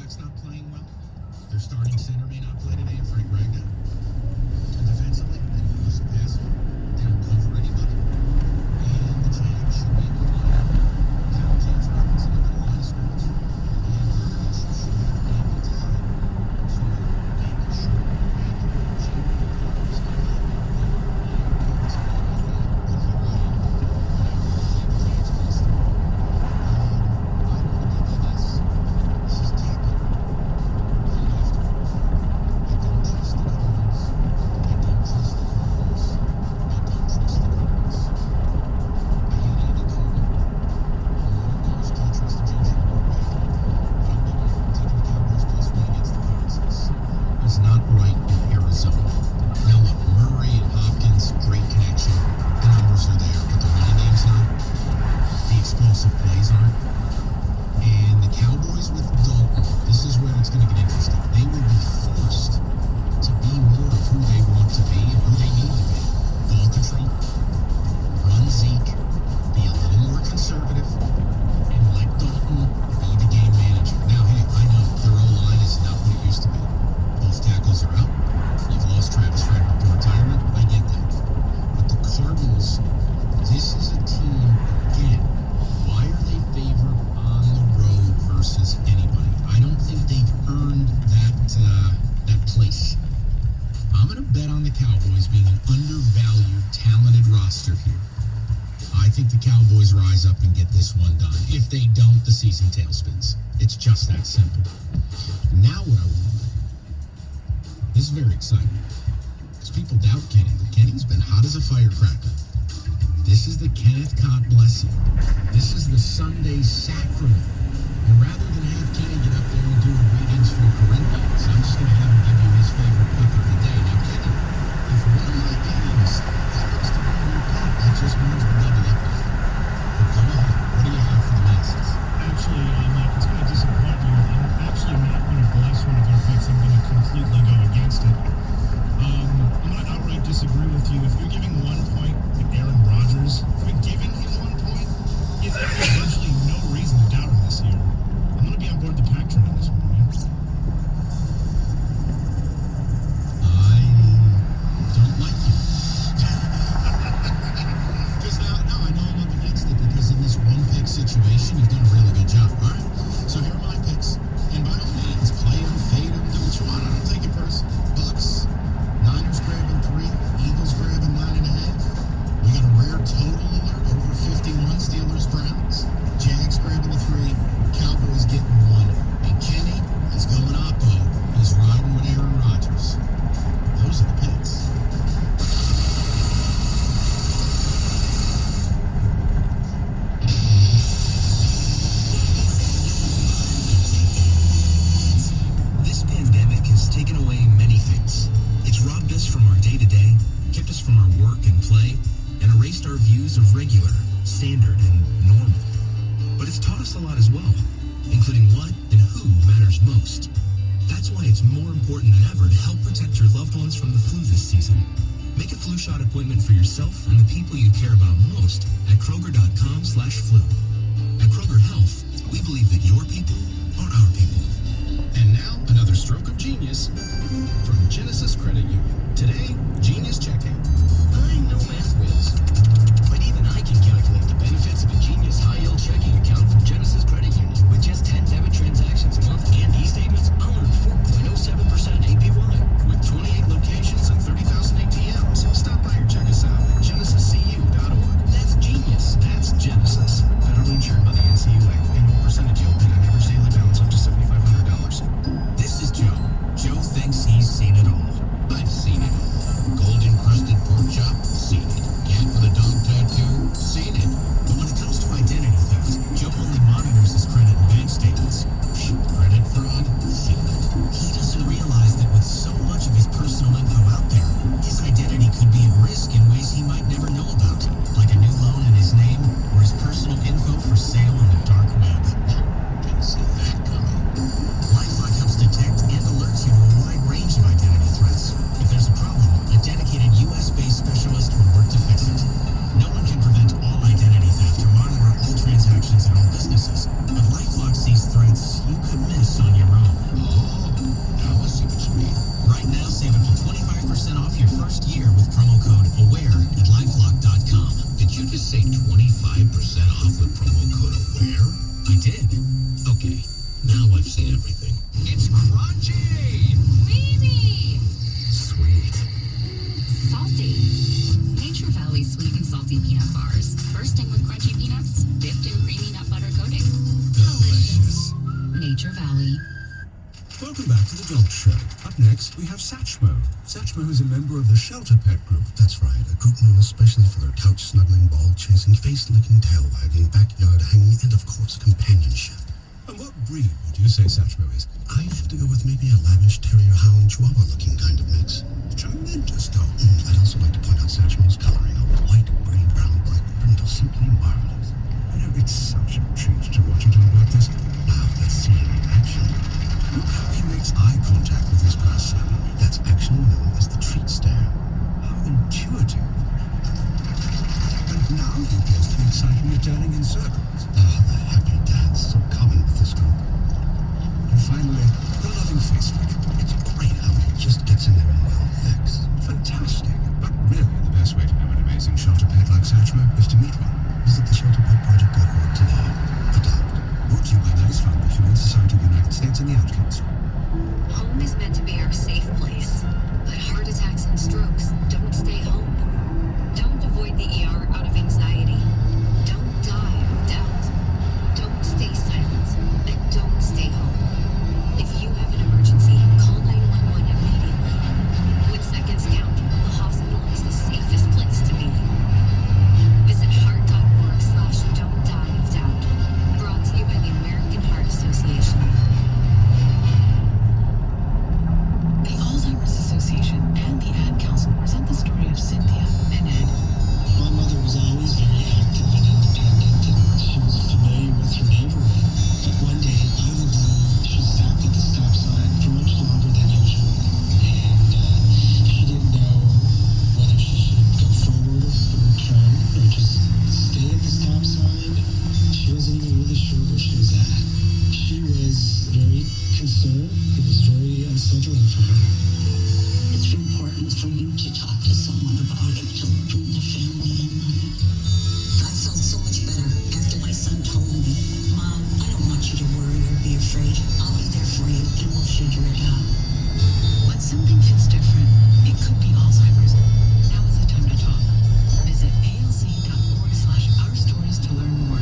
quarterback's not playing well. Their starting center may not play today, Frank Ragnow. Defensively, they don't use the pass. They don't cover anybody. And the Jags should be able to line up. Have James Robinson over the line of scrimmage. And Hurts should have ample time to make sure that the Jaguars are not season tailspins. It's just that simple. Now what I want, this is very exciting, because people doubt Kenny, but Kenny's been hot as a firecracker. This is the Kenneth God blessing. This is the Sunday sacrament. And rather than have Kenny get up there and do a readings from Corinthians, I'm just going to have him give you his favorite pick of the day. Now, Kenny, if one of my games happens to be your pick, that just means we're double up. But go ahead. What do you have for the masses? Actually, Mike, it's going to disappoint you. I'm actually not going to bless one of your picks. I'm going to completely go against it. I'm going to outright disagree with you. If you're giving 1 point to Aaron Rodgers, if you're giving him 1 point, he's got virtually no reason to doubt him this year. I'm going to be on board the pack train on this one, man. I don't like you. Because now I know I'm up against it, because in this one-pick situation, you've done a really good job. All right, so here are my picks. And by all means, play them, fade them, do what you want. I don't take it personal. Bucks, Niners grabbing 3, Eagles grabbing 9.5. We got a rare total alert over 51, Steelers, Browns. Jags grabbing the 3, Cowboys getting 1. And Kenny, he's going oppo. He's riding with Aaron Rodgers. Those are the picks. Taken away many things. It's robbed us from our day-to-day, kept us from our work and play, and erased our views of regular, standard, and normal. But it's taught us a lot as well, including what and who matters most. That's why it's more important than ever to help protect your loved ones from the flu this season. Make a flu shot appointment for yourself and the people you care about most at Kroger.com/flu. At Kroger Health, we believe that your people are our people. And now, another stroke of genius from Genesis Credit Union. Today, Genius Checking. I know math whiz, but even I can calculate the benefits of a Genius high-yield checking account from Genesis Credit Union. With just 10 debit transactions a month and e-statements, I'll earn 4.07% APY. With 28 locations and 30,000 ATMs, stop by or check us out at genesiscu.org. That's genius. That's Genesis. Federally insured by the NCUA. Annual percentage yield and an average daily balance up to $7,500. This is Joe. Joe thinks he's seen it all. I've seen first year with promo code AWARE at LifeLock.com. Did you just say 25% off with promo code AWARE? I did. Okay, now I've seen everything. It's crunchy! Creamy! Sweet. Salty. Nature Valley sweet and salty peanut bars. Bursting with crunchy peanuts, dipped in creamy nut butter coating. Delicious. Nature Valley. Welcome back to the Dog Show. Up next, we have Satchmo. Satchmo is a member of the Shelter Pet Group. That's right, a group known especially for their couch-snuggling, ball-chasing, face-licking, tail-wagging, backyard-hanging, and, of course, companionship. And what breed would you say Satchmo is? I'd have to go with maybe a lavish terrier hound chihuahua-looking kind of mix. Tremendous dog. I'd also like to point out Satchmo's coloring of white, gray, brown, black brindle, simply marvelous. You know, it's such a treat to watch a dog like this. Now, let's see him in action. Look how he makes eye contact with his person. That's actually known as the treat stare. How intuitive. And now he appears to be excited returning in circles. Ah, the happy dance, so common with this group. And finally, the loving face flick. It's great how he just gets in there and well licks. Fantastic. But really, the best way to know an amazing shelter pet like Satchmo is to meet one. Visit theshelterpetproject.org today. Adopt. Brought to you by Nice Fund, the Humane Society of the United States and the Ad Council. Home is meant to be our safe place, but heart attacks and strokes don't stay home. Don't avoid the ER out of anxiety. Don't die of doubt. Don't stay silent, and don't stay home. If you have an emergency, call 911 immediately. When seconds count, the hospital is the safest place to be. Visit heart.org/don't die of doubt. Brought to you by the American Heart Association. The Alzheimer's Association and the Ad Council present the story of Cynthia and Ed. My mother was always very active and independent, and she was familiar with her neighborhood. But one day, out of the blue, she stopped at the stop sign for much longer than usual. And she didn't know whether she should go forward or turn or just stay at the stop sign. She wasn't even really sure where she was at. She was very concerned. It was very unsettling for her. It's important for you to talk to someone about it, to bring the family in on it. I felt so much better after my son told me, Mom, I don't want you to worry or be afraid. I'll be there for you and we'll figure it out. When something feels different, it could be Alzheimer's. Now is the time to talk. Visit alz.org/ourstories to learn more.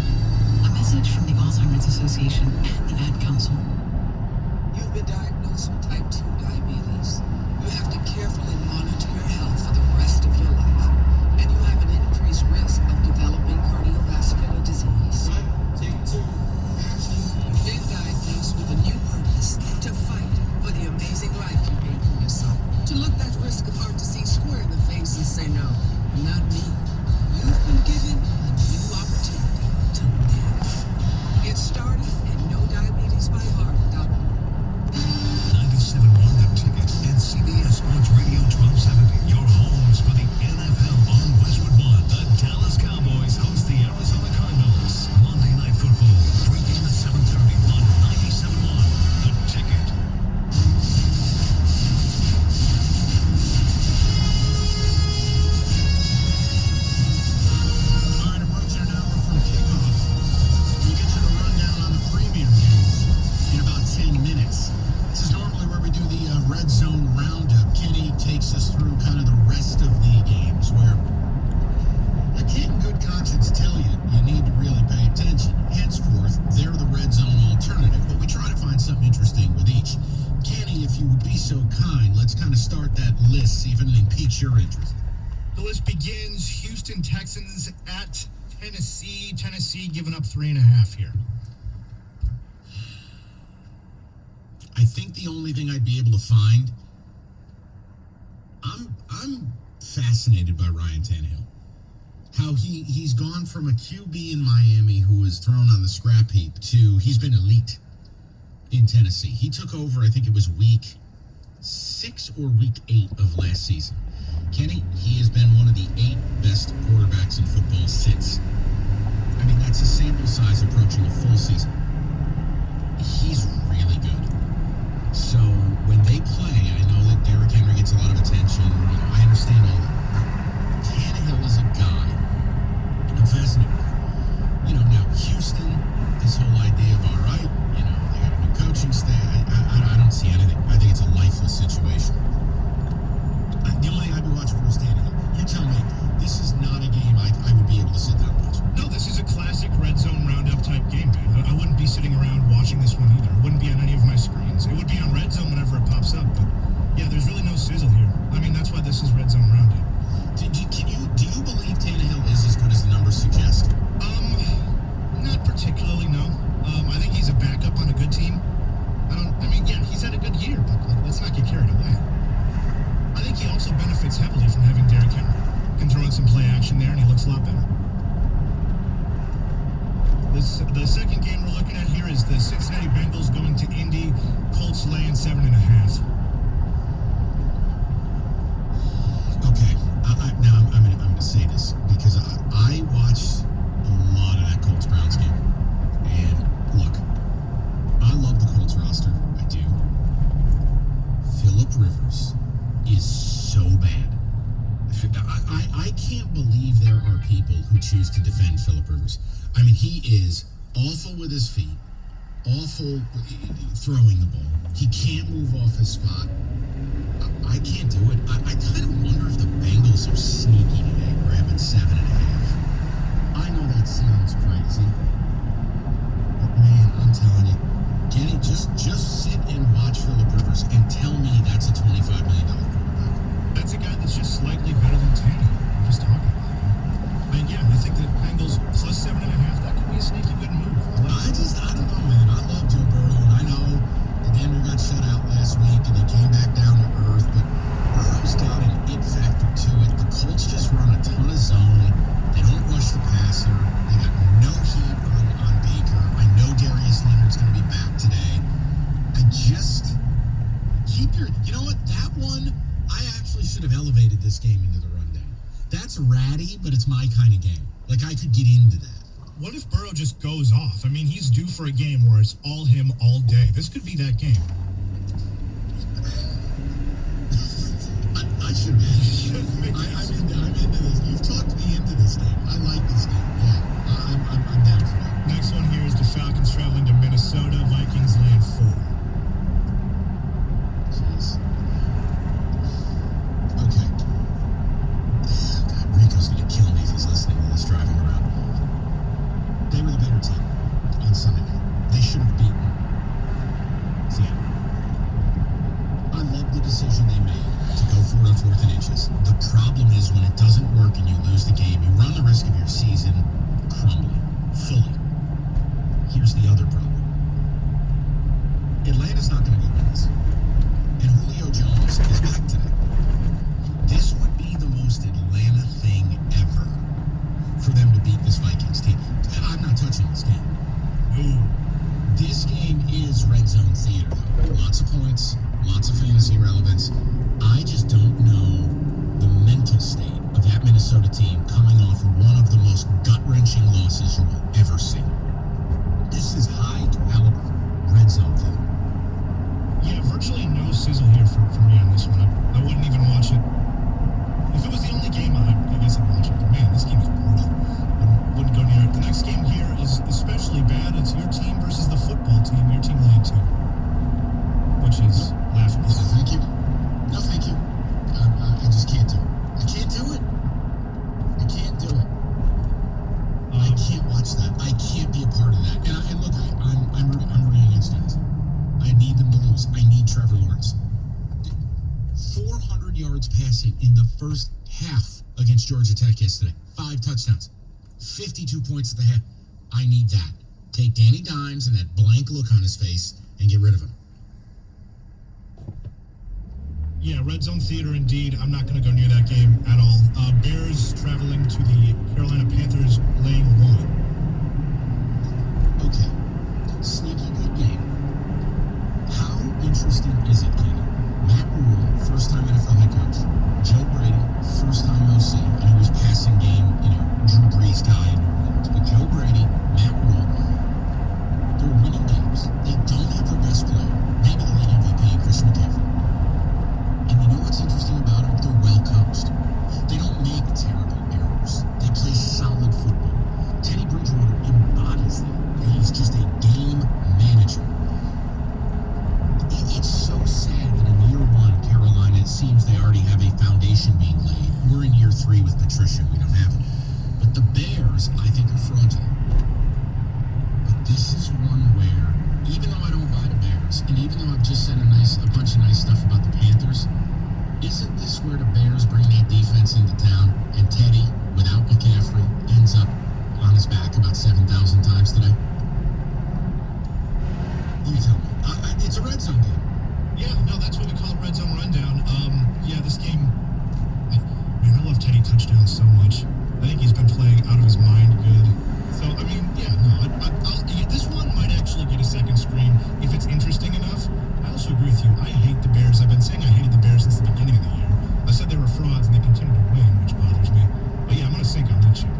A message from the Alzheimer's Association and the Ad Council. You've been diagnosed with type 2 diabetes. You have to carefully monitor your health for the rest of your life. And you have an increased risk of developing cardiovascular disease. Take two. Action. You've been diagnosed with a new purpose: to fight for the amazing life you made for yourself. To look that risk of heart disease square in the face and say, no, not me. You've been given a new opportunity to live. Get started at NoDiabetesByHeart.org. 97.1 The Ticket and CBS Sports Radio 1270. Your homes for the NFL on Westwood One. The Dallas Cowboys host the Arizona Cardinals. Monday Night Football. Pregame at 7:30 on 97.1 The Ticket. All right, approaching an hour from kickoff. We'll get you the rundown on the Premier games in about 10 minutes. This is normally where we do the Red Zone Roundup. Kenny takes us through kind of the rest of the games where I can't in good conscience tell you need to really pay attention. Henceforth, they're the Red Zone alternative, but we try to find something interesting with each. Kenny, if you would be so kind, let's kind of start that list, see if anything piques your interest. The list begins Houston Texans at Tennessee. Tennessee giving up 3.5 here. I think the only thing I'd be able to find, I'm fascinated by Ryan Tannehill. How he's gone from a QB in Miami who was thrown on the scrap heap to he's been elite in Tennessee. He took over, I think it was week 6 or week 8 of last season. Kenny, he has been one of the 8 best quarterbacks in football since. I mean, that's a sample size approaching a full season. He's really good. So when they play, I know that Derrick Henry gets a lot of attention. I understand got some play action there, and he looks a lot better. The second game we're looking at here is the Cincinnati Bengals going to Indy. Colts laying 7.5. Okay, now I'm going to say this because I watched a lot of that Colts-Browns game. And look, I love the Colts roster. I do. Phillip Rivers is so bad. I can't believe there are people who choose to defend Phillip Rivers. I mean, he is awful with his feet, awful throwing the ball. He can't move off his spot. I can't do it. I kind of wonder if the Bengals are sneaky today, grabbing 7.5. I know that sounds crazy, but man, I'm telling you, Kenny, just sit and watch Phillip Rivers and tell me that's a $25 million quarterback. That's a guy that's just slightly better than Tanny. We're just talking about him. And yeah, I think that Bengals plus 7.5, that could be a sneaky good move. I don't know, man. I love Joe Burrow, and I know the Denver got shut out last week, and they came back down to earth, but Burrow's got an it factor to it. The Colts just run a ton of zone. They don't rush the passer. They got no heat on Baker. I know Darius Leonard's going to be back today. I just keep your... You know what? That one, I actually should have elevated this game into the rundown. That's ratty, but it's my kind of game. Like, I could get into that. What if Burrow just goes off? I mean, he's due for a game where it's all him all day. This could be that game. I should have. I'm into this. You've talked me into this game. I like this game. Yeah, I'm down for that. Next one here is the Falcons traveling to Minnesota. Vikings laying 4. Jeez. Okay. God, Rico's going to kill me if he's listening to this driving around. They were the better team on Sunday night. They should have beaten Seattle. I love the decision they made to go for it on 4th and inches. The problem is when it doesn't work and you lose the game, you run the risk of your season crumbling fully. Here's the other problem. Atlanta's not going to go win this. And Julio Jones is back today. This would be the most Atlanta thing ever for them to beat this Vikings team. I'm not touching this game. No. This game is red zone theater, though. Lots of points, lots of fantasy relevance. I just don't know the mental state of that Minnesota team coming off one of the most gut-wrenching losses you will ever see. This is high-caliber red zone theater. Yeah, virtually no sizzle here for me on this one. I wouldn't even watch it. If it was the only game on it, I guess I'd watch it. But man, this game is brutal. Wouldn't go near it. The next game here is especially bad. It's your team versus the football team. Your team laying 2, which is laughable. No, thank you. No, thank you. I just can't do it. I can't do it. I can't do it. I can't watch that. I can't be a part of that. And look, I'm rooting against guys. I need them to lose. I need Trevor Lawrence. 400 yards passing in the first half against Georgia Tech yesterday. 5 touchdowns. 52 points at the half. I need that. Take Danny Dimes and that blank look on his face and get rid of him. Yeah, red zone theater indeed. I'm not going to go near that game at all. Bears traveling to the Carolina Panthers, laying 1. Okay. Sneaky good game. How interesting is it, Kenny? Matt Rule, first-time NFL head coach. Joe Brady, first-time OC. And he was passing game, Drew Brees guy in New Orleans. But Joe Brady, Matt Rule, they're winning games. They don't have their best player. Maybe the league MVP, Christian McCaffrey. And you know what's interesting about them? They're well coached. They don't make terrible errors. They play solid football. Teddy Bridgewater embodies that. He's just a game manager. It's so sad that in year 1, Carolina, it seems they already have a foundation being laid. We're in year 3 with Patricia. We don't have it. But the Bears, I think, are fraudulent. But this is one where, even though I don't buy the Bears, and even though I've just said a bunch of nice stuff about the Panthers, isn't this where the Bears bring that defense into town and Teddy, without McCaffrey, ends up on his back about 7,000 times today? You tell me. It's a red zone game. Yeah, no, that's what we call a red zone rundown. Yeah, this game, man, I love Teddy touchdown so much. I think he's been playing out of his mind good. So, I mean, yeah, no, this one might actually get a second screen if it's interesting enough. I also agree with you. I hate the Bears. I've been saying I hated the Bears since the beginning of the year. I said they were frauds and they continue to win, which bothers me. But yeah, I'm going to sink on that ship.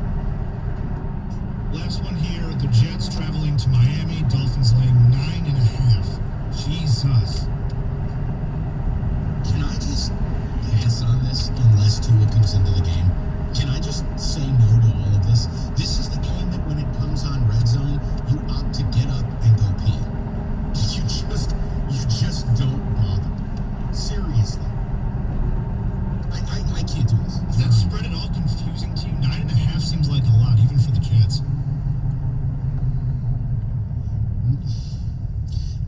Last one here. The Jets traveling to Miami. Dolphins laying 9.5. Jesus. Can I just pass on this unless Tua comes into the game? Can I just say no to all of this? This is the game that when it comes on Red Zone, you opt to get up and go pee. You just don't bother. Seriously. I can't do this. Is that spread at all confusing to you? 9.5 seems like a lot, even for the Jets.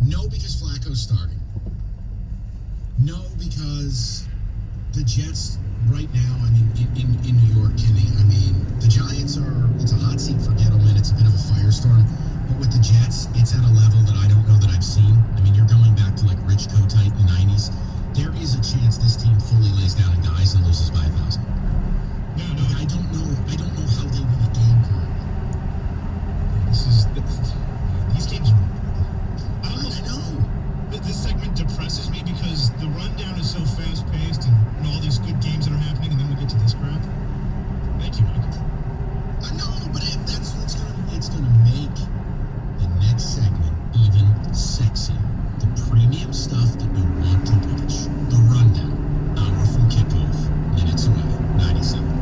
No, because Flacco's starting. No, because the Jets right now, I mean, in New York, Kenny, I mean, the Giants it's a hot seat for Gettleman. It's a bit of a firestorm. But with the Jets, it's at a level that I don't know that I've seen. I mean, you're going back to like Rich Kotite in the 90s. There is a chance this team fully lays down and dies and loses by 1,000. No. Like, I don't know how they win a game currently. These teams are. I know. This segment depresses me because the rundown is so fast-paced and all these good games that are happening, and then we get to this crap. Thank you, Mike. I know, but that's what's gonna make the next segment even sexier. The premium stuff that you want to watch. The rundown. Hour from kickoff. Minutes away. 97.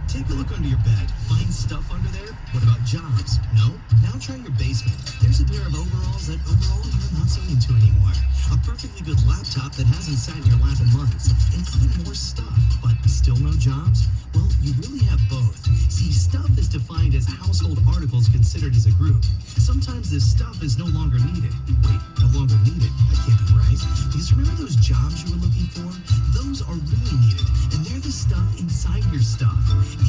Take a look under your bed. Find stuff under there? What about jobs? No? Now try your basement. There's a pair of overalls that overall you're not so into anymore. A perfectly good laptop that hasn't sat in your lap in months. And even more stuff. But still no jobs? Well, you really have both. See, stuff is defined as household articles considered as a group. Sometimes this stuff is no longer needed. Wait, no longer needed? That can't be right. Because remember those jobs you were looking for? Those are really needed. And they're the stuff inside your stuff.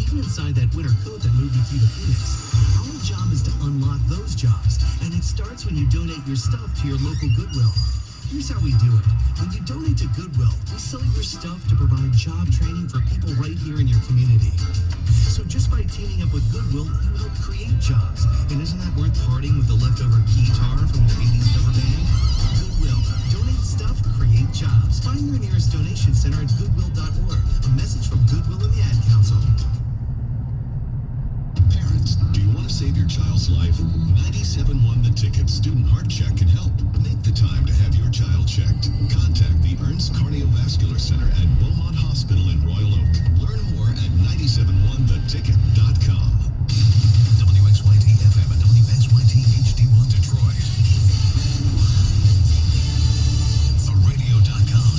Even inside that winter coat that moved with you to Phoenix. Our job is to unlock those jobs. And it starts when you donate your stuff to your local Goodwill. Here's how we do it. When you donate to Goodwill, we sell your stuff to provide job training for people right here in your community. So just by teaming up with Goodwill, you help create jobs. And isn't that worth parting with the leftover guitar from your 80s cover band? Goodwill. Donate stuff, create jobs. Find your nearest donation center at goodwill.org. A message from Goodwill and the Ad Council. Parents, do you want to save your child's life? 97.1 The Ticket Student Heart Check can help. Make the time to have your child checked. Contact the Ernst Cardiovascular Center at Beaumont Hospital in Royal Oak. Learn more at 971theticket.com. WXYT FM and WXYT HD1 Detroit. A radio.com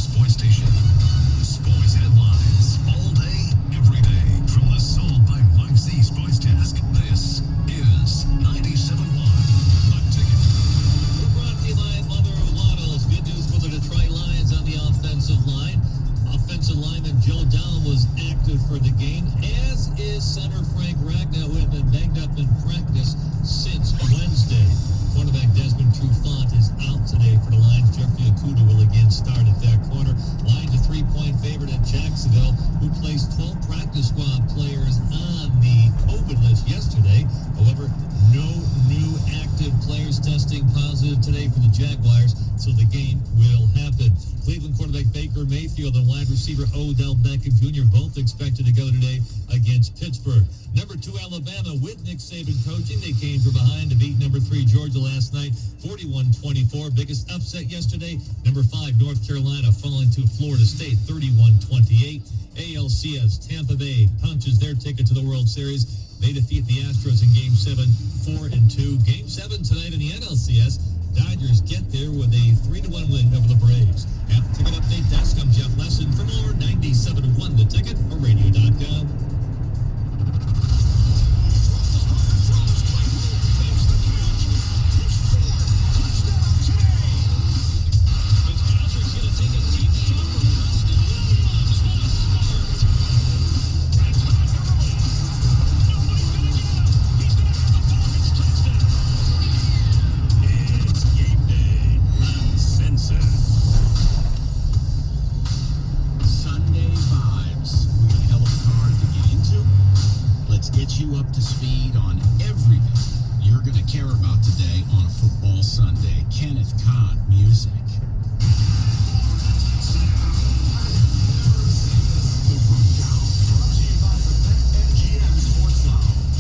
rested for the game, as is center Frank Ragnow, who had been banged up in practice since Wednesday. Cornerback Desmond Trufant is out today for the Lions. Jeffrey Okudah will again start at that corner. Lions a 3-point favorite at Jacksonville, who placed 12 practice squad players on the COVID list yesterday. However, no new active players testing positive today for the Jaguars, so the game will happen. Cleveland quarterback Baker Mayfield and wide receiver Odell Beckham Jr. both expected to go today against Pittsburgh. Number 2 Alabama with Nick Saban coaching. They came from behind to beat number 3 Georgia last night, 41-24. Biggest upset yesterday. Number 5 North Carolina falling to Florida State, 31-28. ALCS Tampa Bay punches their ticket to the World Series. They defeat the Astros in Game 7, 4-2. Game 7 tonight in the NLCS. Dodgers get there with a 3-1 win over the Braves. At the Ticket Update desk, I'm Jeff Lesson. For more, 97.1 The Ticket or radio.com. You up to speed on everything you're going to care about today on a football Sunday. Kenneth Codd Music. The Rundown, brought to you by the BetMGM Sports Lounge.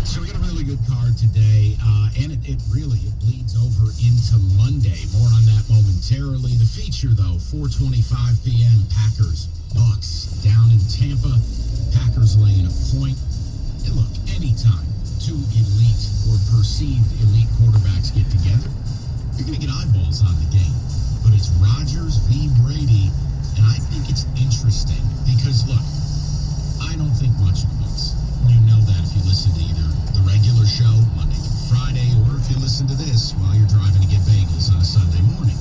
So we got a really good card today, and it really bleeds over into Monday. More on that momentarily. The feature, though, 4:25 p.m. Packers Bucks down in Tampa. Packers laying a point. And look, anytime 2 elite or perceived elite quarterbacks get together, you're going to get eyeballs on the game. But it's Rodgers v. Brady, and I think it's interesting because, look, I don't think much of the Bucks. You know that if you listen to either the regular show, Monday through Friday, or if you listen to this while you're driving to get bagels on a Sunday morning.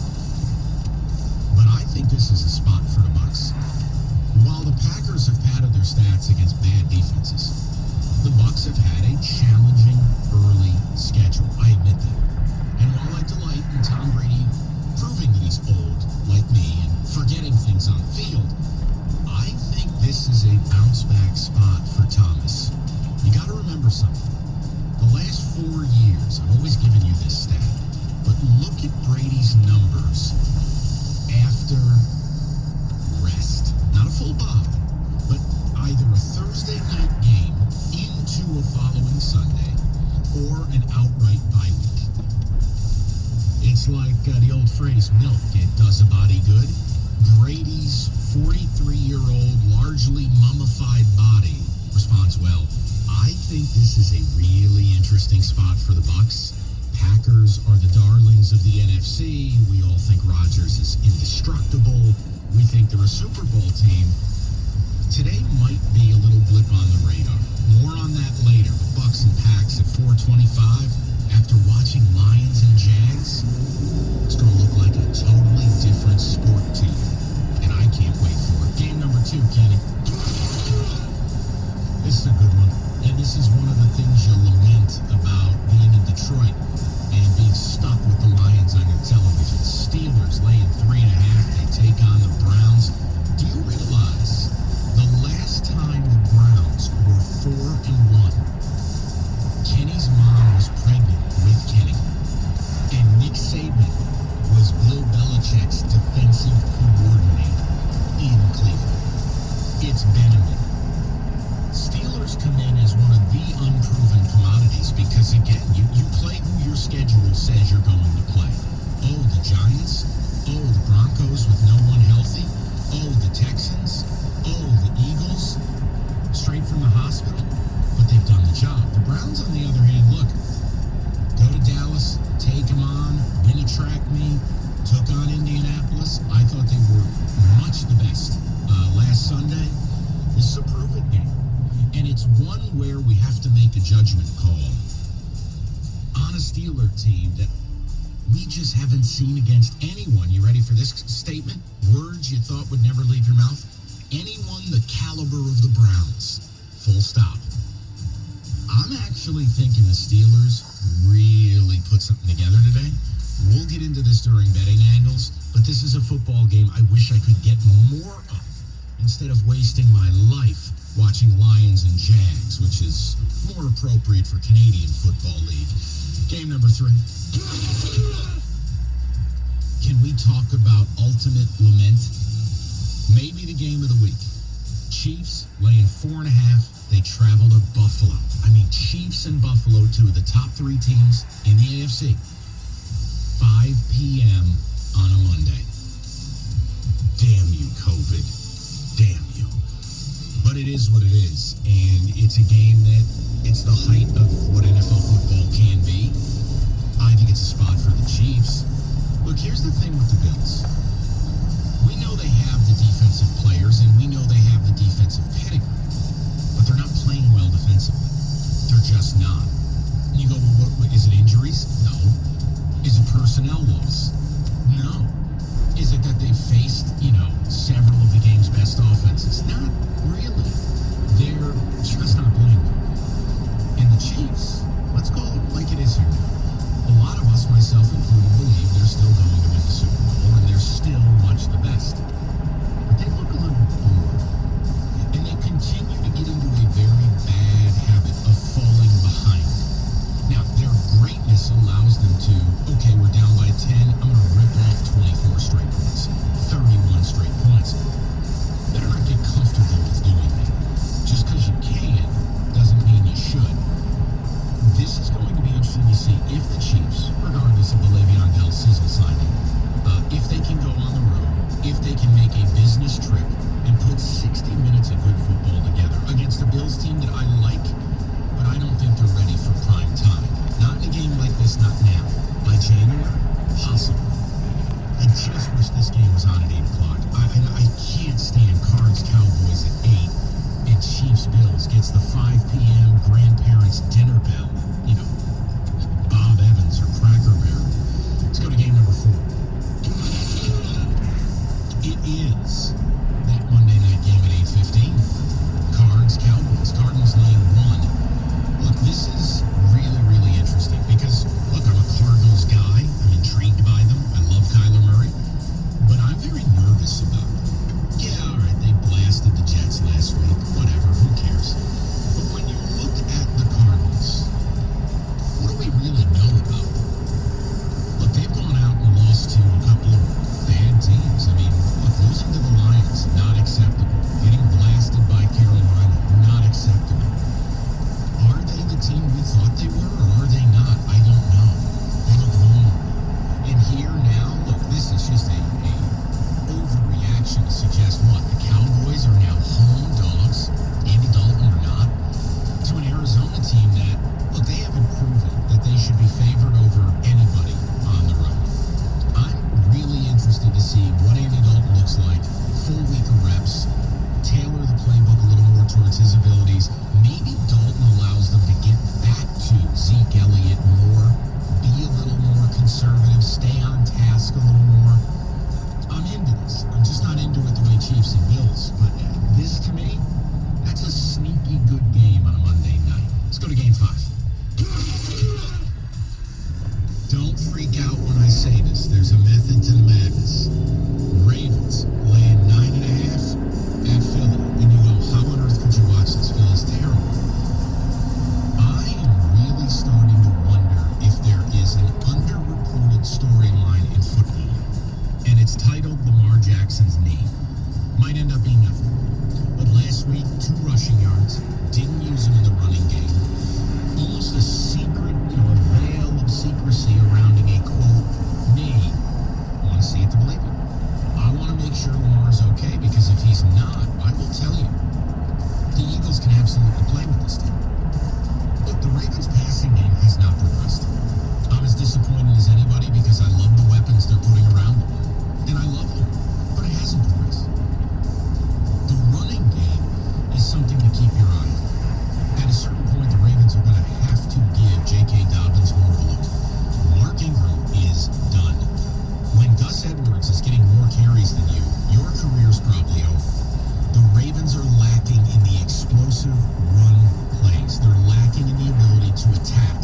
But I think this is a spot for the Bucks. While the Packers have padded their stats against bad defenses, the Bucks have had a challenging early schedule. I admit that. And while I delight in Tom Brady proving that he's old, like me, and forgetting things on the field, I think this is a bounce-back spot for Thomas. You got to remember something. The last 4 years, I've always given you this stat, but look at Brady's numbers after rest. Not a full bye, but either a Thursday night game into a following Sunday or an outright bye week. It's like the old phrase, milk, it does a body good. Brady's 43-year-old, largely mummified body responds well. I think this is a really interesting spot for the Bucks. Packers are the darlings of the NFC. We all think Rodgers is indestructible. We think they're a Super Bowl team. Today might be a little blip on the radar. More on that later. The Bucks and Packs at 4:25. After watching Lions and Jags, it's going to look like a totally different sport to you. And I can't wait for it. Game number 2, Kenny. This is a good one. And this is one of the things you lament about being in Detroit and being stuck with the Lions on your television. Steelers laying 3.5. They take on the Browns. Do you realize the last time the Browns were 4-1, Kenny's mom was pregnant with Kenny, and Nick Saban was Bill Belichick's defensive coordinator in Cleveland? It's been a minute. Steelers come in as one of the unproven commodities because, again, you play who your schedule says you're going to play. Oh, the Giants. Oh, the Broncos with no one healthy. Oh, the Texans. Oh, the Eagles. Straight from the hospital. But they've done the job. The Browns, on the other hand, look, go to Dallas, take them on, win a track meet, took on Indianapolis. I thought they were much the best last Sunday. This is a proven game. And it's one where we have to make a judgment call on a Steeler team that we just haven't seen against anyone. You ready for this statement? Words you thought would never leave your mouth? anyone the caliber of the Browns. Full stop. I'm actually thinking the Steelers really put something together today. We'll get into this during betting angles, but this is a football game I wish I could get more of instead of wasting my life watching Lions and Jags, which is more appropriate for Canadian Football League. Game number 3. Can we talk about ultimate lament? Maybe the game of the week. Chiefs laying 4.5. They travel to Buffalo. I mean, Chiefs and Buffalo, 2 of the top 3 teams in the AFC. 5 p.m. on a Monday. Damn you, COVID. Damn you. But it is what it is. And it's a game that it's the height of what NFL football can be. I think it's a spot for the Chiefs. Look, here's the thing with the Bills. We know they have the defensive players, and we know they have the defensive pedigree. But they're not playing well defensively. They're just not. And you go, well, what is it injuries? No. Is it personnel loss? No. Is it that they've faced, several of the game's best offenses? Not really. They're just not playing well. And the Chiefs, let's call it like it is here now. A lot of us, myself included, believe they're still going to win the Super Bowl, and they're still much the best. But they look a little bored. And they continue to get into a very bad habit of falling behind. Now, their greatness allows them to, okay, we're down by 10, I'm going to rip off 24 straight points, 31 straight points. Better not get comfortable with doing that. Just because you can doesn't mean you should. This is going to be interesting to see if the Chiefs, regardless of the Le'Veon Bell sizzle signing, if they can go on the road, if they can make a business trip and put 60 minutes of good football together against a Bills team that I like, but I don't think they're ready for prime time. Not in a game like this, not now. By January, possible. I just wish this game was on at 8 o'clock. I can't stand Cards Cowboys at 8 and Chiefs Bills gets the 5 p.m. grandparents dinner bell. Bob Evans or Cracker Barrel. Let's go to game number 4. It is that Monday night game at 8:15. Cards Cowboys. Cardinals laying 1. Look, this is really, really interesting because, look, I'm a Cardinals guy. I'm intrigued by them. I love Kyler Murray. But I'm very nervous about them. Yeah, all right, they blasted the Jets last week. Whatever, who cares? But when you look at the Cardinals, what do we really know about them? Look, they've gone out and lost to a couple of bad teams. I mean, look, losing to the Lions, not acceptable. Getting blasted by Carolina, not acceptable. Are they the team we thought they were, or are they not? I don't know. They look vulnerable. And here now, look, this is just a overreaction to suggest what? The Cowboys are now home dogs, Andy Dalton or not, to an Arizona team that, look, they haven't proven that they should be favored over anybody on the road. I'm really interested to see what Andy Dalton looks like, full week of reps, tailor the playbook a little more towards his abilities. Maybe Dalton allows them to get back to Zeke Elliott more, be a little more conservative, stay on task a little more. I'm into this. I'm just not into it the way Chiefs and Bills. But this, to me, that's a sneaky good game on a Monday night. Let's go to game 5. Don't freak out when I say this. There's a method to the madness. Ravens laying 9.5 at Philly. And you go, how on earth could you watch this? Philly's terrible. I am really starting to wonder if there is an underreported storyline in football. And it's titled Lamar Jackson's knee. Might end up being nothing. But last week, 2 rushing yards, didn't use him in the running game. Almost a secret, a veil of secrecy surrounding a quote knee. I want to see it to believe it. I want to make sure Lamar's okay because if he's not, I will tell you, the Eagles can absolutely play with this team. Look, the Ravens' passing game has not progressed. I'm as disappointed as anybody because I love the weapons they're putting around them. And I love them, but it hasn't progressed. The running game is something to keep your eye on. At a certain point, the Ravens are going to have to give J.K. Dobbins more of a look. Mark Ingram is done. When Gus Edwards is getting more carries than you, your career's probably over. The Ravens are lacking in the explosive run plays. They're lacking in the ability to attack.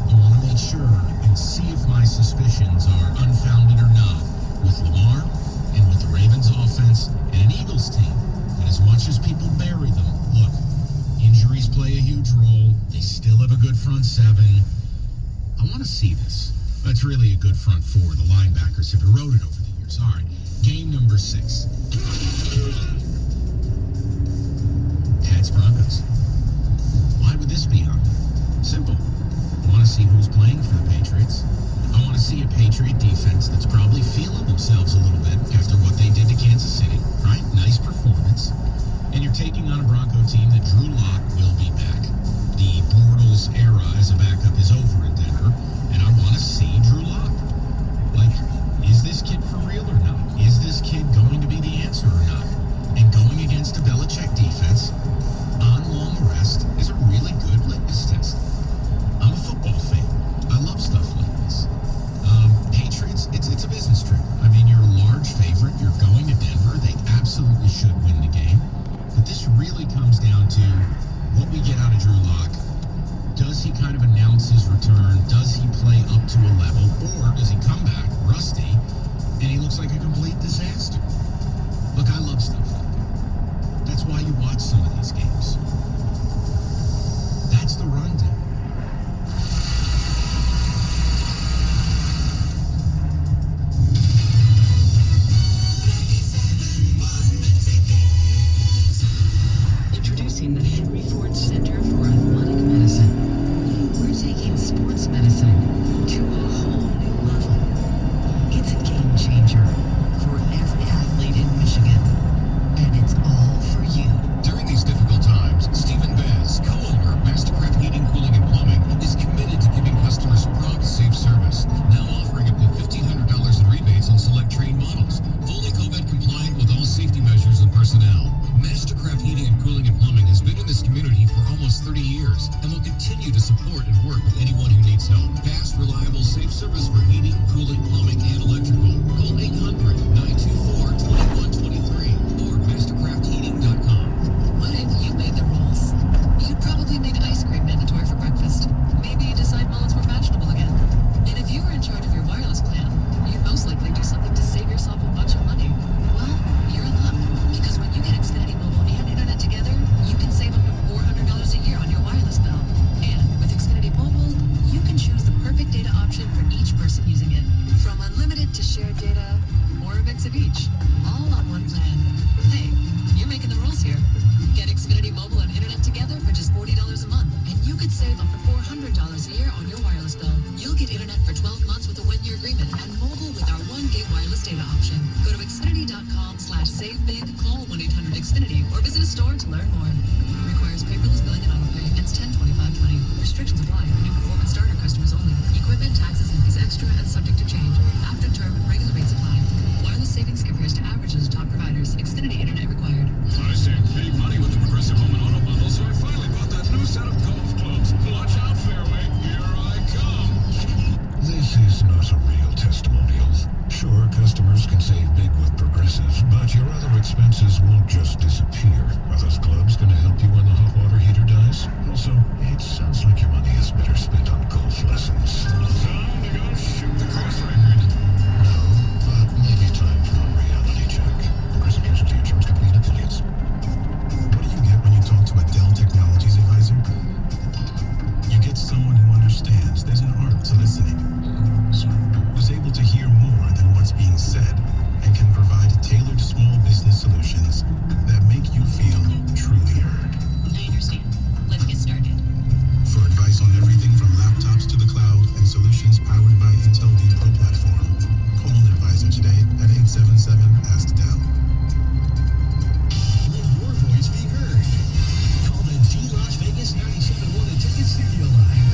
I want to make sure and see if my suspicions are unfounded or not with Lamar and with the Ravens offense and an Eagles team. And as much as people bury them, look, injuries play a huge role. They still have a good front seven. I want to see this. That's really a good front four. The linebackers have eroded over the years. All right, game number 6. Pats Broncos. Why would this be on? Simple. I want to see who's playing for the Patriots. I want to see a Patriot defense that's probably feeling themselves a little bit after what they did to Kansas City, right? Nice performance. And you're taking on a Bronco team that Drew Lock will be back. The Bortles era as a backup is over in Denver, and I want to see Drew Lock. Like, is this kid for real or not? Is this kid going to be the answer or not? And going against a Belichick defense on long rest is a really good litmus test. I'm a football fan. I love stuff like this. Patriots, it's a business trip. I mean, you're a large favorite. You're going to Denver. They absolutely should win the game. But this really comes down to what we get out of Drew Lock. Does he kind of announce his return? Does he play up to a level? Or does he come back rusty and he looks like a complete disaster? Look, I love stuff like that. That's why you watch some of these games. That's the rundown. Introducing the Henry Ford Center for Athletic Medicine. We're taking sports medicine to a whole new level. It's a game changer for every athlete in Michigan. And it's all for you. During these difficult times, Stephen Bez, co-owner of Mastercraft Heating, Cooling, and Plumbing, is committed to giving customers prompt, safe service. Now offering up to $1,500 in rebates on select train models. Fully COVID compliant with all safety measures and personnel. Mastercraft Heating and Cooling and Plumbing has been in this community for almost 30 years and will continue to support and work with anyone who needs help. Fast, reliable, safe service for heating, cooling, plumbing, and electrical. Call 800-924-2123 or mastercraftheating.com. What if you made the rules? You'd probably make ice cream mandatory for breakfast. Maybe decide mullets were fashionable again. And if you were in charge of your wireless plan, you'd most likely do something to save yourself a bunch of money. Well, you're in luck. Because when you get Xfinity Mobile and Internet together, you can save up to $400 a year on your wireless bill. And with Xfinity Mobile, you can choose the perfect data option for each person using it. From unlimited to shared data, or a mix of each. All on one plan. Hey, you're making the rules here. Get Xfinity Mobile and Internet together for just $40 a month, and you could save up to $400 a year on your wireless bill. You'll get Internet for 12 months with a 1-year agreement, and mobile with our 1 gig wireless data option. Go to Xfinity.com/savebig, call 1-800-XFINITY, or visit a store to learn more. Requires paperless billing and autopay. Ends 10/25/20. Restrictions apply. New performance starter customers only. Equipment, taxes, and fees extra and subject to change. After term, regular rates apply. Wireless savings compares to averages of top providers. Xfinity Internet required. I saved big money with the Progressive Home and Auto bundle, so I finally bought that new set of golf clubs. Watch out, fairway. Here I come. This is not a real testimonial. Sure, customers can save big with Progressive, but your other expenses won't just disappear. Are those clubs going to help you when the hot water heater dies? Also, it sounds like your money is better spent on golf lessons. Time to go shoot the course record. No, but maybe time for a reality check. Progressive Casualty Insurance Company and affiliates. What do you get when you talk to a Dell Technologies advisor? You get someone who understands there's an art to listening, who's able to hear more than what's being said, and can provide tailored small business solutions that make you feel truly heard. I understand. Let's get started. For advice on everything from laptops to the cloud and solutions powered by Intel D Pro platform, call an advisor today at 877-ASK-DELL. Let your voice be heard. Call the D Las Vegas 97.1 The Ticket studio line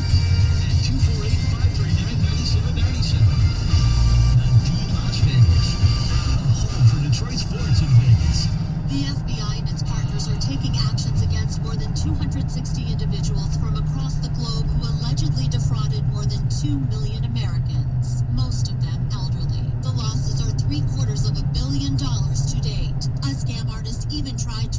at 248-539-9797. The D Las Vegas, the home for Detroit sports in Vegas. The FBI and its partners are taking actions against more than 260 individuals from across the globe who allegedly defrauded more than 2 million Americans, most of them elderly. The losses are $750 million to date. A scam artist even tried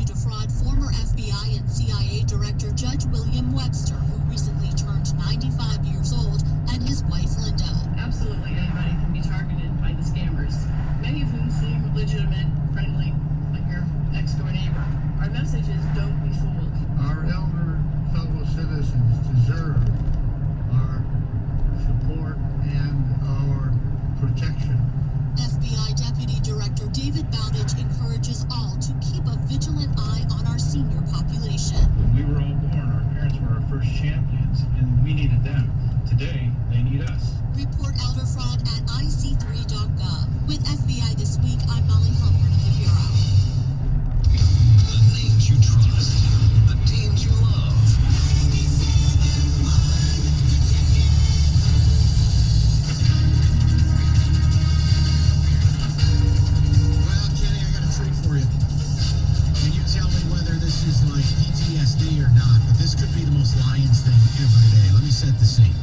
David Bowditch encourages all to keep a vigilant eye on our senior population. When we were all born, our parents were our first champions, and we needed them. Today, they need us. Report elder fraud at ic3.gov. With FBI This Week, I'm Molly Hubbard of the Bureau. The names you trust, the teams you love. Well, Kenny, I got a treat for you. Can you tell me whether this is like PTSD or not? But this could be the most Lions thing every day. Let me set the scene.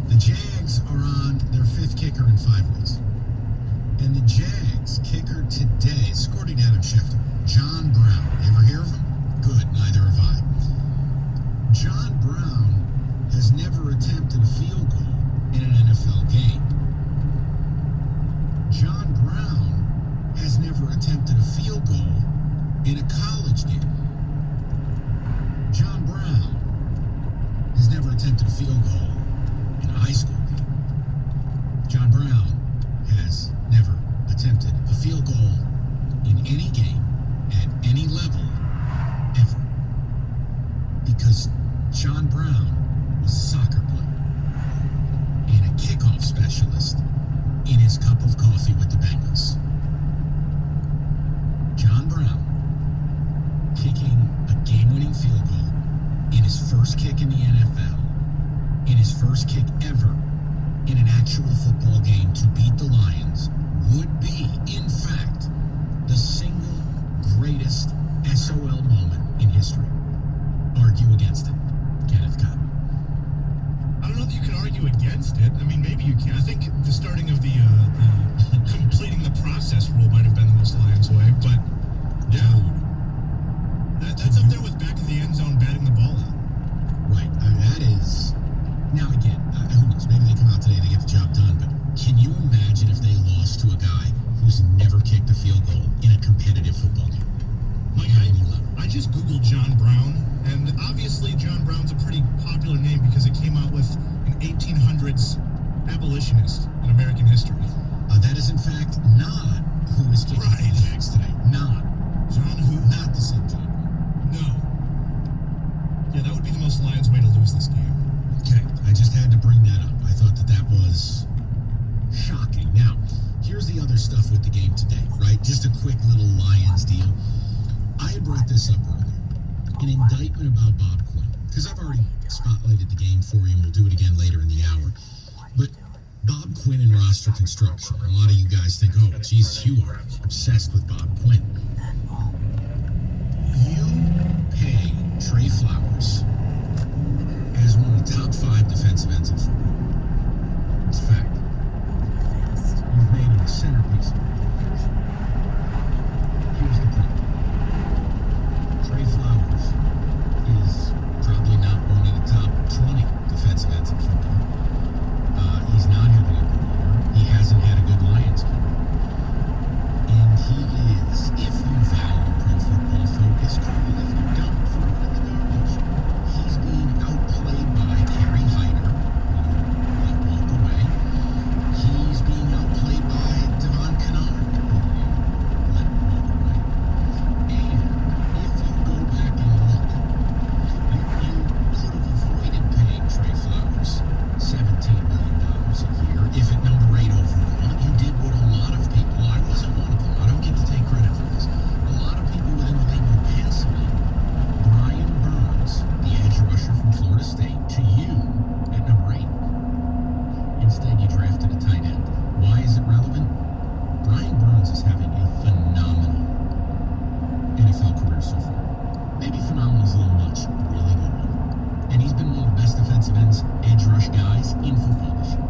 The Jags are on their 5th kicker in 5 weeks. And the Jags kicker today, according to Adam Schefter, John Brown. You ever hear of him? Good, neither have I. John Brown has never attempted a field goal in an NFL game. John Brown has never attempted a field goal in a college game. John Brown has never attempted a field goal in a high school game. John Brown has never attempted a field goal in any game at any level ever. Because John Brown was a soccer player and a kickoff specialist in his cup of coffee with the Bengals. John Brown kicking a game-winning field goal in his first kick in the NFL, in his first kick ever in an actual football game to beat the Lions, would be, in fact, the single greatest SOL moment in history. Argue against it, Kenneth Cobb. I don't know that you can argue against it. I mean, maybe you can. I think the starting of the completing the process rule might have been the most Lions way, but yeah, that's up there with back of the end zone batting the ball out. Right. That is. Now again, who knows? Maybe they come out today and they get the job done. But can you imagine if they lost to a guy who's never kicked a field goal in a competitive football game? Mike, I just Googled John Brown, and obviously John Brown's a pretty popular name because it came out with an 1800s abolitionist in American history. That is, in fact, not who is kicking the Jags today. Not. John who? Not the same John Brown. No. Yeah, that would be the most Lions way to lose this game. Okay, I just had to bring that up. I thought that was shocking. Now, here's the other stuff with the game today, right? Just a quick little Lions deal. I had brought this up earlier. An indictment about Bob Quinn. Because I've already spotlighted the game for you, and we'll do it again later in the hour. But Bob Quinn and roster construction. A lot of you guys think, oh, Jesus, you are obsessed with Bob Quinn. You pay Trey Flowers as one of the top 5 defensive ends in football. It's a fact. You've made him a centerpiece of your defense. Here's the problem. Trey Flowers is probably not one of the top 20 defensive ends in football. He's not having a good year. He hasn't had a good Lions career. And he is, if you value pro football focus, cool. If you don't, throw it in the garbage. He's being outplayed by Kerry Hyder, who you let walk away. He's being outplayed by Devon Kennard, who you let walk away. And if you go back and look, you could have avoided paying Trey Flowers $17 million a year if at number 8 overall you did what a lot of people, I wasn't one of them, I don't get to take credit for this, a lot of people within the league were penciling Brian Burns, the edge rusher from Florida State, to you at number 8. Instead you drafted a tight end. Why is it relevant? Brian Burns is having a phenomenal NFL career so far. Maybe phenomenal is a little much, really good one. And he's been one of the best defensive ends, edge rush guys in football this year.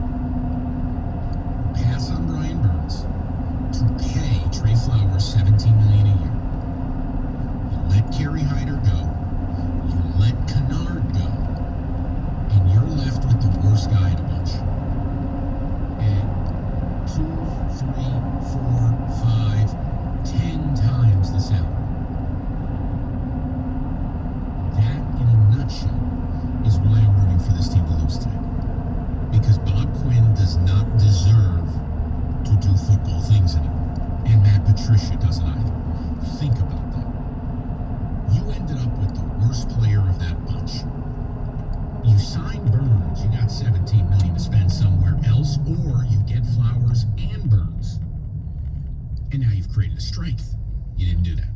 Pass on Brian Burns to pay Trey Flowers $17 million a year. You let Kerry Hyder go. You let Kennard go. And you're left with the worst guy in a bunch. And 2, 3, 4, 5, 10 times the salary. That, in a nutshell, is why I'm rooting for this team to lose today. Because Bob Quinn does not deserve to actual football things anymore. And Matt Patricia doesn't either. Think about that. You ended up with the worst player of that bunch. You signed Burns, you got $17 million to spend somewhere else, or you get Flowers and Burns. And now you've created a strength. You didn't do that.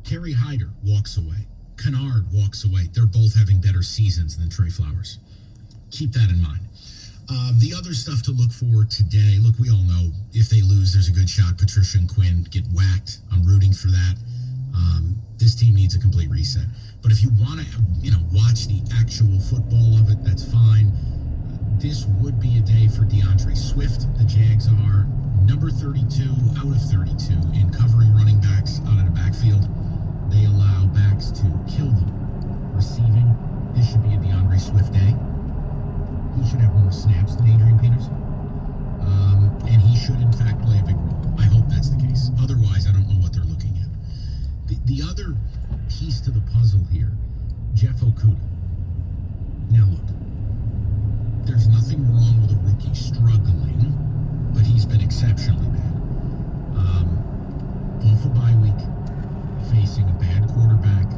Kerry Hyder walks away. Kennard walks away. They're both having better seasons than Trey Flowers. Keep that in mind. The other stuff to look for today, look, we all know if they lose, there's a good shot Patricia and Quinn get whacked. I'm rooting for that. This team needs a complete reset. But if you want to, watch the actual football of it, that's fine. This would be a day for DeAndre Swift. The Jags are number 32 out of 32 in covering running backs out of the backfield. They allow backs to kill them. Receiving, this should be a DeAndre Swift day. He should have more snaps than Adrian Peterson. And he should, in fact, play a big role. I hope that's the case. Otherwise, I don't know what they're looking at. The other piece to the puzzle here, Jeff Okudah. Now look, there's nothing wrong with a rookie struggling, but he's been exceptionally bad. Off a bye week, facing a bad quarterback.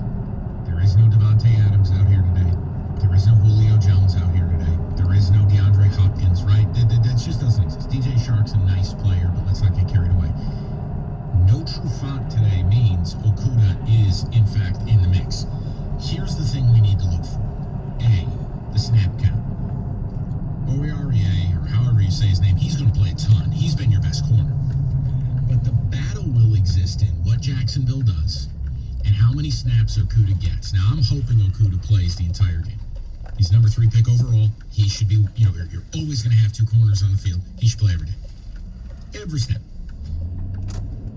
There is no Devontae Adams out here today. There is no Julio Jones out here today. There is no DeAndre Hopkins, right? That just doesn't exist. DJ Shark's a nice player, but let's not get carried away. No Trufant today means Okudah is, in fact, in the mix. Here's the thing we need to look for. A, the snap count. Oruwariye, or however you say his name, he's going to play a ton. He's been your best corner. But the battle will exist in what Jacksonville does and how many snaps Okudah gets. Now, I'm hoping Okudah plays the entire game. He's number 3 pick overall. He should be, you're always going to have 2 corners on the field. He should play every day. Every snap.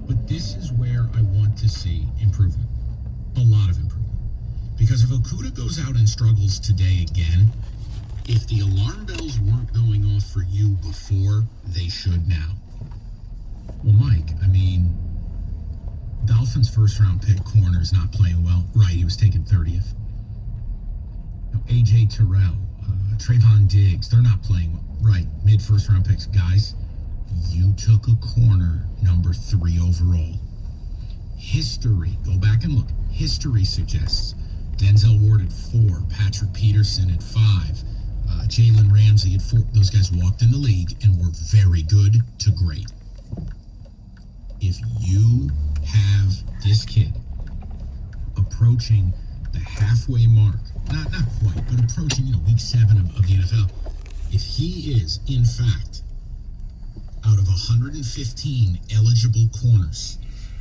But this is where I want to see improvement. A lot of improvement. Because if Okudah goes out and struggles today again, if the alarm bells weren't going off for you before, they should now. Well, Mike, Dolphins' first-round pick corner is not playing well. Right, he was taken 30th. Now, A.J. Terrell, Trayvon Diggs, they're not playing well. Right, mid-first-round picks. Guys, you took a corner number 3 overall. History, go back and look. History suggests Denzel Ward at 4, Patrick Peterson at 5, Jalen Ramsey at 4. Those guys walked in the league and were very good to great. If you have this kid approaching the halfway mark, not quite, but approaching, week 7 of the NFL, if he is, in fact, out of 115 eligible corners,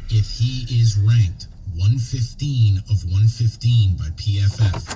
if he is ranked 115 of 115 by PFF,